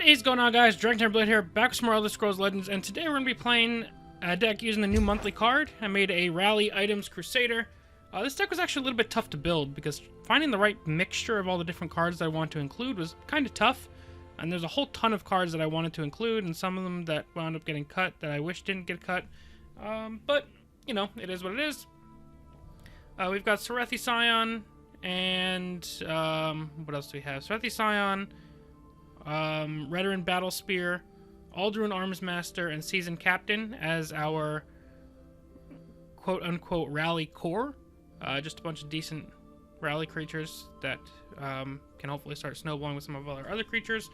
is going on, guys? DragonTamerBlayde here, back with some more Elder Scrolls Legends, and today we're going to be playing a deck using the new monthly card. I made a Rally Items Crusader. This deck was actually a little bit tough to build, because finding the right mixture of all the different cards that I want to include was kind of tough. And there's a whole ton of cards that I wanted to include, and some of them that wound up getting cut that I wish didn't get cut. But, you know, it is what it is. We've got Serethi Scion, and what else do we have? Serethi Scion, Redoran Battle Spear, Alderun Arms Master, and Seasoned Captain as our quote-unquote rally core. Just a bunch of decent rally creatures that can hopefully start snowballing with some of our other creatures.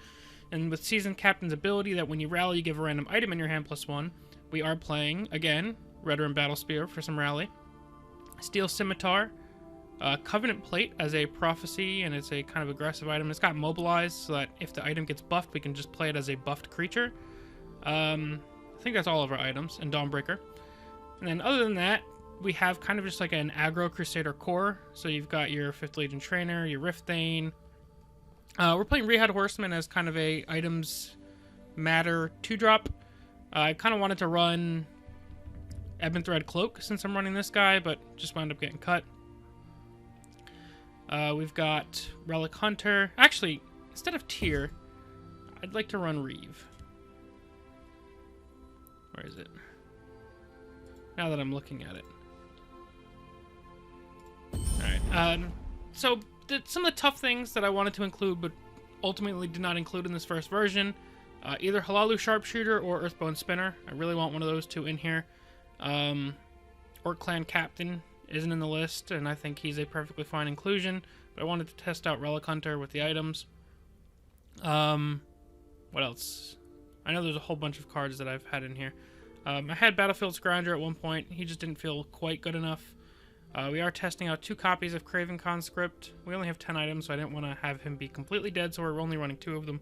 And with Seasoned Captain's ability that when you rally, you give a random item in your hand +1, we are playing, again, Redoran Battle Spear for some rally. Steel Scimitar, Covenant Plate as a prophecy, and it's a kind of aggressive item. It's got Mobilize, so that if the item gets buffed, we can just play it as a buffed creature. I think that's all of our items, and Dawnbreaker. And then other than that, we have kind of just like an Aggro Crusader core. So you've got your 5th Legion Trainer, your Riftthane. We're playing Rehad Horseman as kind of a items matter 2-drop. I kind of wanted to run Ebon Thread Cloak since I'm running this guy, but just wound up getting cut. We've got Relic Hunter. Actually, instead of Tyr, I'd like to run Reeve. Where is it? Now that I'm looking at it. Alright, so some of the tough things that I wanted to include, but ultimately did not include in this first version. Either Halalu Sharpshooter or Earthbone Spinner. I really want one of those two in here. Orc Clan Captain isn't in the list, and I think he's a perfectly fine inclusion, but I wanted to test out Relic Hunter with the items. What else? I know there's a whole bunch of cards that I've had in here. I had Battlefield Scrounger at one point. He just didn't feel quite good enough. We are testing out 2 copies of Craven Conscript. We only have 10 items, so I didn't want to have him be completely dead, so we're only running 2 of them.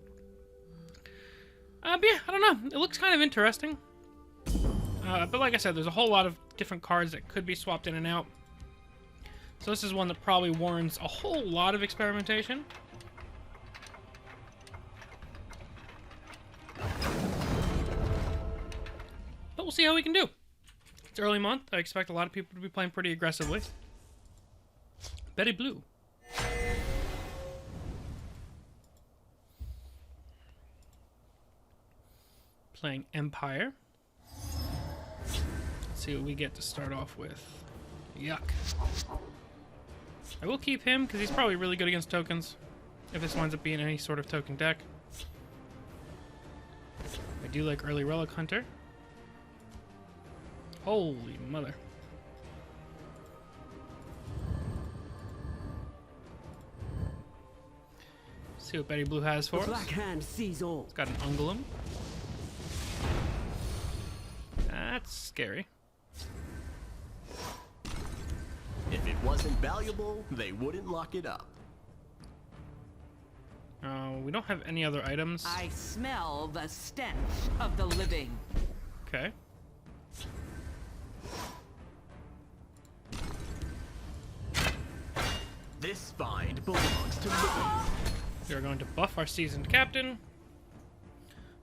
But yeah, I don't know. It looks kind of interesting. But like I said, there's a whole lot of different cards that could be swapped in and out. So this is one that probably warrants a whole lot of experimentation. But we'll see how we can do. It's early month. I expect a lot of people to be playing pretty aggressively. Betty Blue. Playing Empire. Let's see what we get to start off with. Yuck. I will keep him because he's probably really good against tokens. If this winds up being any sort of token deck. I do like early Relic Hunter. Holy mother. Let's see what Betty Blue has for us. Black Hand sees all. It's got an Ungulum. That's scary. If it wasn't valuable, they wouldn't lock it up. We don't have any other items. I smell the stench of the living. Okay. This find belongs to me. We are going to buff our Seasoned Captain,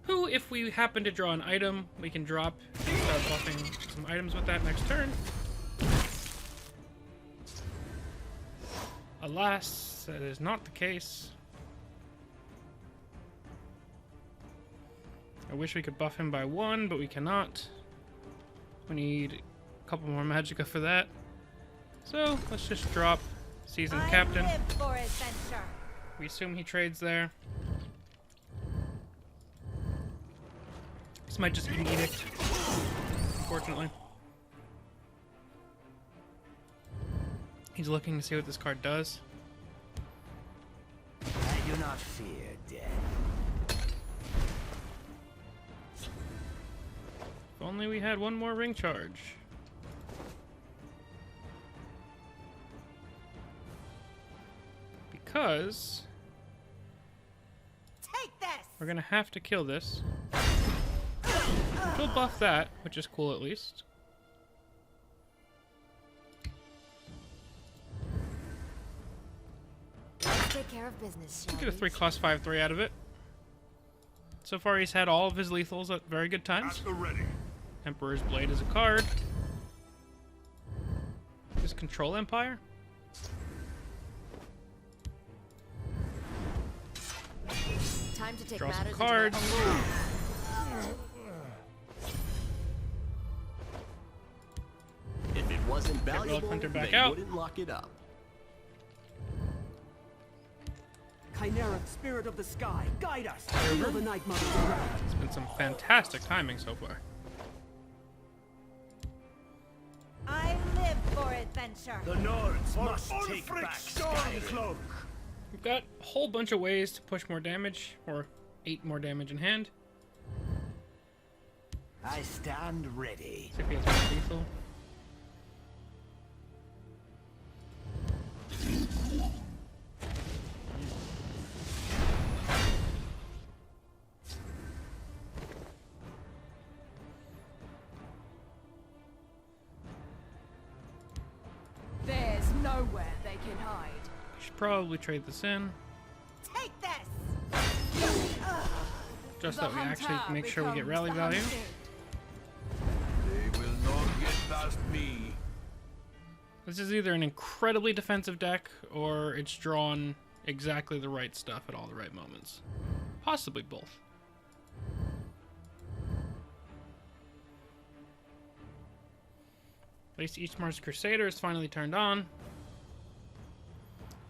who, if we happen to draw an item, we can drop and start buffing some items with that next turn. Alas, that is not the case. I wish we could buff him by 1, but we cannot. We need a couple more magicka for that. So, let's just drop Seasoned Captain. Live for adventure. We assume he trades there. This might just be an edict, unfortunately. He's looking to see what this card does. I do not fear death. If only we had one more ring charge. Because Take this. we're gonna have to kill this. We'll buff that, which is cool at least. Take care of business, shall Get a we? 3 cost 5/3 out of it. So far, he's had all of his lethals at very good times. At the ready. Emperor's Blade is a card. His Control Empire. Time to take Draw some matters cards. into my own hands. If it wasn't Relic valuable, Hunter back they out. wouldn't lock it up. Chimeric spirit of the sky, guide us. Feel the night mother's around. It's been some fantastic timing so far. I live for adventure. The Nords must take back Stormcloak. We've got a whole bunch of ways to push more damage, or 8 more damage in hand. I stand ready. See if he has more lethal. There's nowhere they can hide. Should probably trade this in, Take this. just The that we actually hunter make sure we get becomes rally the value. hunted. They will not get past me. This is either an incredibly defensive deck, or it's drawn exactly the right stuff at all the right moments. Possibly both. At least each Aggro Crusader is finally turned on.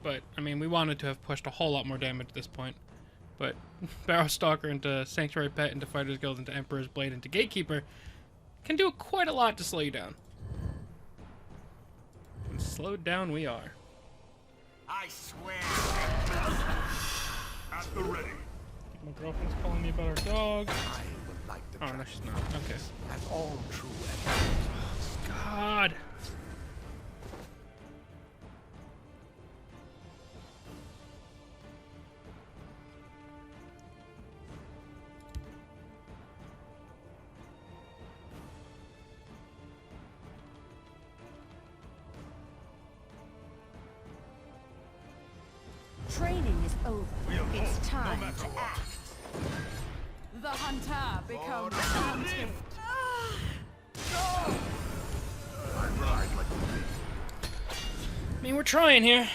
But, I mean, we wanted to have pushed a whole lot more damage at this point. But Barrow Stalker into Sanctuary Pet, into Fighter's Guild, into Emperor's Blade, into Gatekeeper can do quite a lot to slow you down. And slowed down we are. I swear. At the ready. My girlfriend's calling me about our dog. I would like to Oh, no, she's not. Okay. as all true God. Training is over. It's time matter to what. act. The hunter becomes hunted. I ride like a wind. I mean, we're trying here.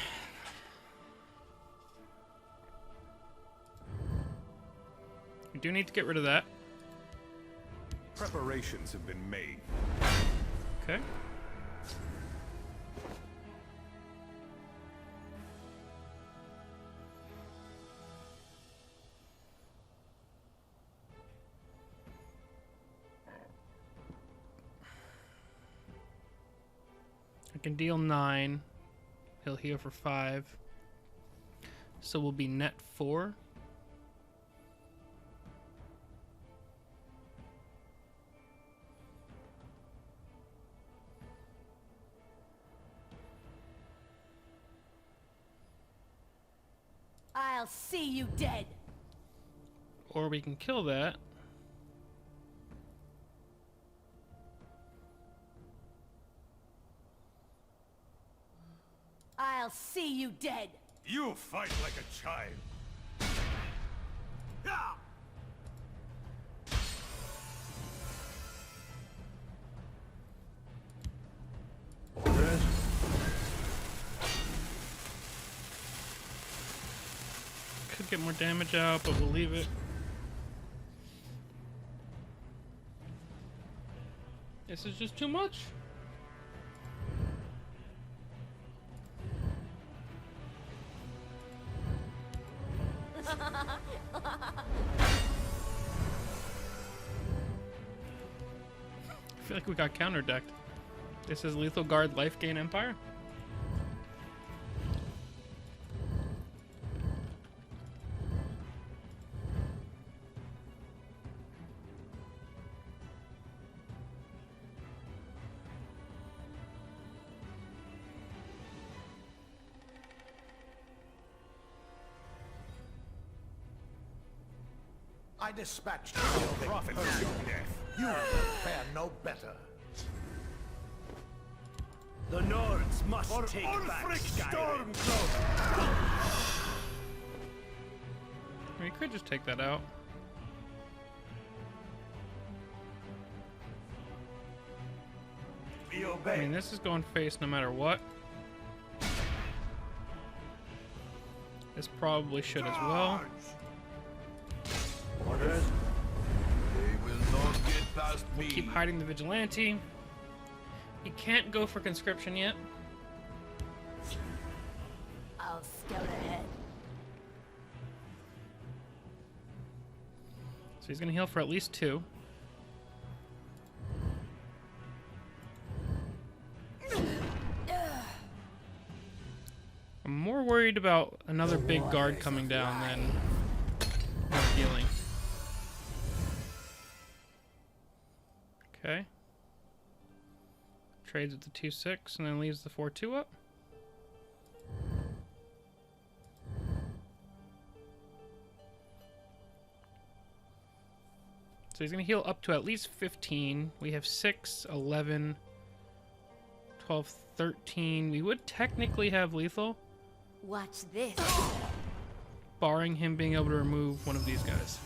We do need to get rid of that. Preparations have been made. Okay. I can deal 9. He'll heal for 5. So we'll be net 4. I'll see you dead. Or we can kill that. I'll see you dead. You fight like a child. Ah! Orders. Could get more damage out, but we'll leave it. This is just too much. I feel like we got counter-decked. This is Lethal Guard Life Gain Empire. I dispatched you, Prophet of of your your death. You will fare no better. The Nords must take back Skyrim. We could just take that out. I mean, this is going face no matter what. This probably should as well. Orders. They will not get past me. Keep hiding the vigilante. He can't go for conscription yet. I'll scout ahead. So he's gonna heal for at least 2. I'm more worried about another big guard coming down than healing. Okay. Trades with the 2/6 and then leaves the 4/2 up. So he's going to heal up to at least 15. We have 6, 11, 12, 13. We would technically have lethal, Watch this. barring him being able to remove one of these guys.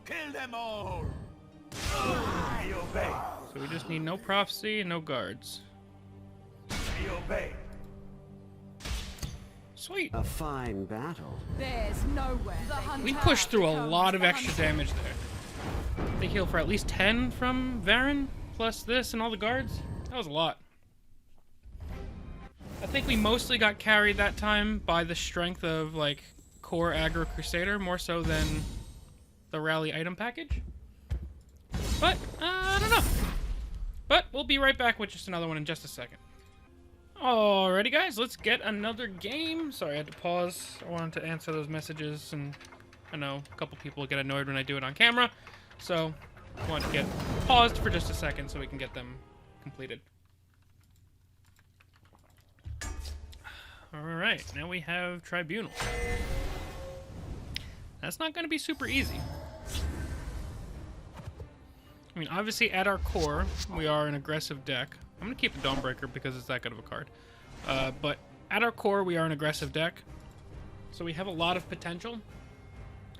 Kill them all. We obey. So we just need no prophecy and no guards. We obey. Sweet. A fine battle. There's nowhere. The hunter We pushed through a becomes lot of the extra hunted. damage there. They heal for at least 10 from Varen, plus this and all the guards. That was a lot. I think we mostly got carried that time by the strength of, like, core Aggro Crusader, more so than the rally item package. But, I don't know. But we'll be right back with just another one in just a second. Alrighty, guys, let's get another game. Sorry, I had to pause. I wanted to answer those messages, and I know a couple people get annoyed when I do it on camera, so I wanted to get paused for just a second so we can get them completed. Alright, now we have Tribunal. That's not going to be super easy. I mean, obviously, at our core, we are an aggressive deck. I'm going to keep the Dawnbreaker because it's that good of a card. But at our core, we are an aggressive deck. So we have a lot of potential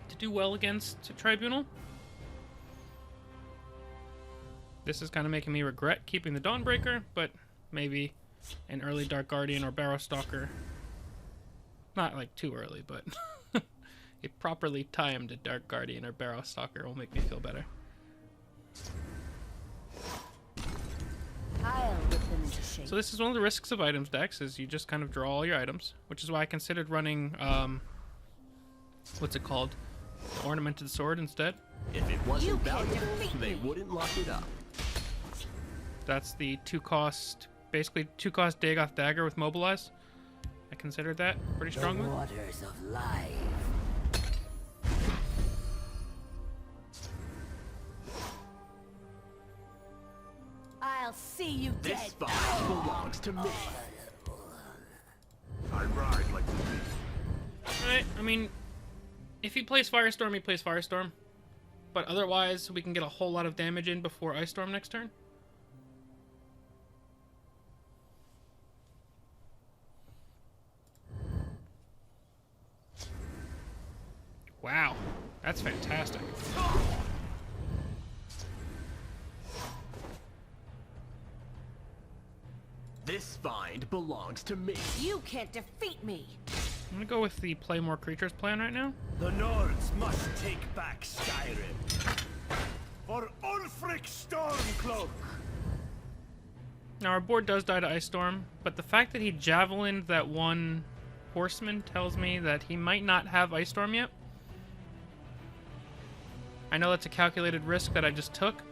to do well against Tribunal. This is kind of making me regret keeping the Dawnbreaker, but maybe an early Dark Guardian or Barrow Stalker. Not like too early, but a properly timed Dark Guardian or Barrow Stalker will make me feel better. I'll whip them into shape. So this is one of the risks of items decks, is you just kind of draw all your items, which is why I considered running, what's it called? The Ornamented Sword instead. If it You wasn't can't valuable, defeat they me. wouldn't lock it up. That's the 2-cost, basically 2-cost Dagoth Dagger with Mobilize. I considered that pretty strongly. Waters of life. I'll see you This dead. fight belongs to me. I ride like the beast. Alright, I mean, if he plays Firestorm, he plays Firestorm. But otherwise, we can get a whole lot of damage in before Ice Storm next turn. Wow, that's fantastic. This find belongs to me. You can't defeat me. I'm gonna go with the play more creatures plan right now. The Nords must take back Skyrim. For Ulfric Stormcloak. Now our board does die to Ice Storm, but the fact that he javelined that one horseman tells me that he might not have Ice Storm yet. I know that's a calculated risk that I just took,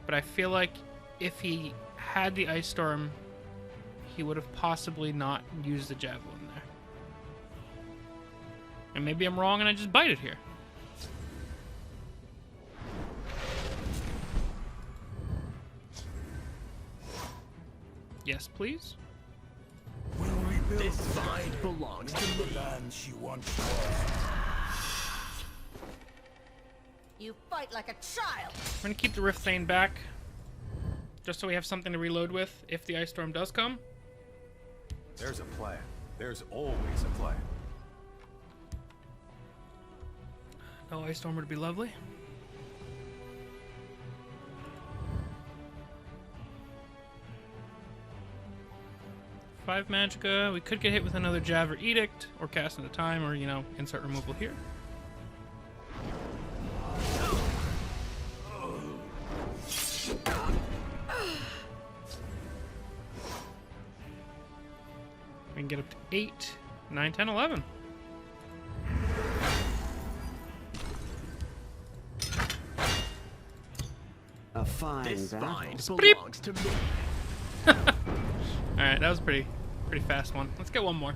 but I feel like if he had the Ice Storm, he would have possibly not used the javelin there. And maybe I'm wrong and I just bite it here. Yes, please. We'll rebuild This find belongs to me. the land she once was. You fight like a child. I'm gonna keep the Rift Thane back, just so we have something to reload with if the Ice Storm does come. There's a plan. There's always a plan. No Ice Storm would be lovely. 5 Magicka. We could get hit with another Jav or Edict, or Cast at a time, or, you know, insert removal here. We can get up to 8, 9, 10, 11. A fine This battle. vine belongs to me. Alright, that was a pretty fast one. Let's get one more.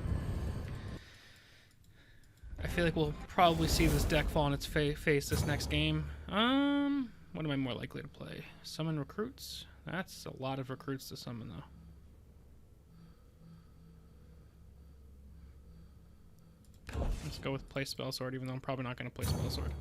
I feel like we'll probably see this deck fall on its face this next game. What am I more likely to play? Summon recruits? That's a lot of recruits to summon, though. Let's go with play Spell Sword, even though I'm probably not going to play Spell Sword.